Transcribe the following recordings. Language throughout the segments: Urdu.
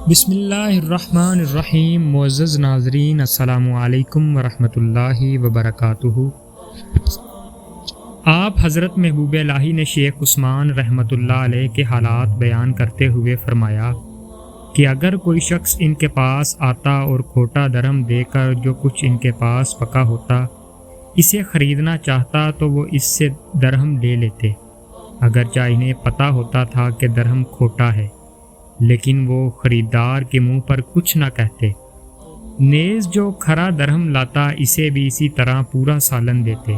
بسم اللہ الرحمن الرحیم۔ معزز ناظرین، السلام علیکم ورحمۃ اللہ وبرکاتہ۔ آپ حضرت محبوب الہی نے شیخ عثمان رحمۃ اللہ علیہ کے حالات بیان کرتے ہوئے فرمایا کہ اگر کوئی شخص ان کے پاس آتا اور کھوٹا درہم دے کر جو کچھ ان کے پاس پکا ہوتا اسے خریدنا چاہتا تو وہ اس سے درہم لے لیتے، اگرچہ انہیں پتہ ہوتا تھا کہ درہم کھوٹا ہے، لیکن وہ خریدار کے منہ پر کچھ نہ کہتے۔ نیز جو کھرا درہم لاتا اسے بھی اسی طرح پورا سالن دیتے،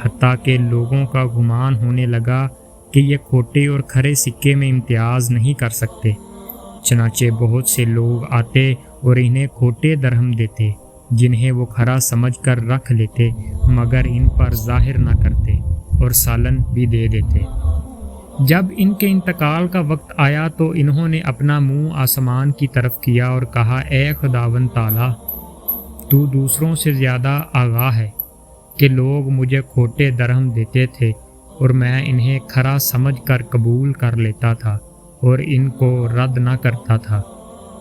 حتیٰ کہ لوگوں کا گمان ہونے لگا کہ یہ کھوٹے اور کھرے سکے میں امتیاز نہیں کر سکتے، چنانچہ بہت سے لوگ آتے اور انہیں کھوٹے درہم دیتے جنہیں وہ کھرا سمجھ کر رکھ لیتے، مگر ان پر ظاہر نہ کرتے اور سالن بھی دے دیتے۔ جب ان کے انتقال کا وقت آیا تو انہوں نے اپنا منہ آسمان کی طرف کیا اور کہا، اے خداوند تعالیٰ، تو دوسروں سے زیادہ آگاہ ہے کہ لوگ مجھے کھوٹے درہم دیتے تھے اور میں انہیں کھرا سمجھ کر قبول کر لیتا تھا اور ان کو رد نہ کرتا تھا۔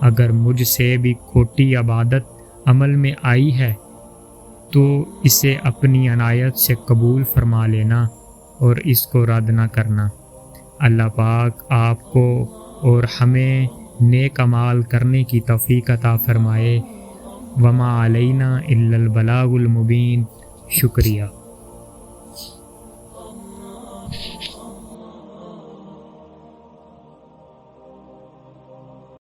اگر مجھ سے بھی کھوٹی عبادت عمل میں آئی ہے تو اسے اپنی عنایت سے قبول فرما لینا اور اس کو رد نہ کرنا۔ اللہ پاک آپ کو اور ہمیں نیک اعمال کرنے کی توفیق عطا فرمائے۔ وما علینا الا البلاغ المبین۔ شکریہ۔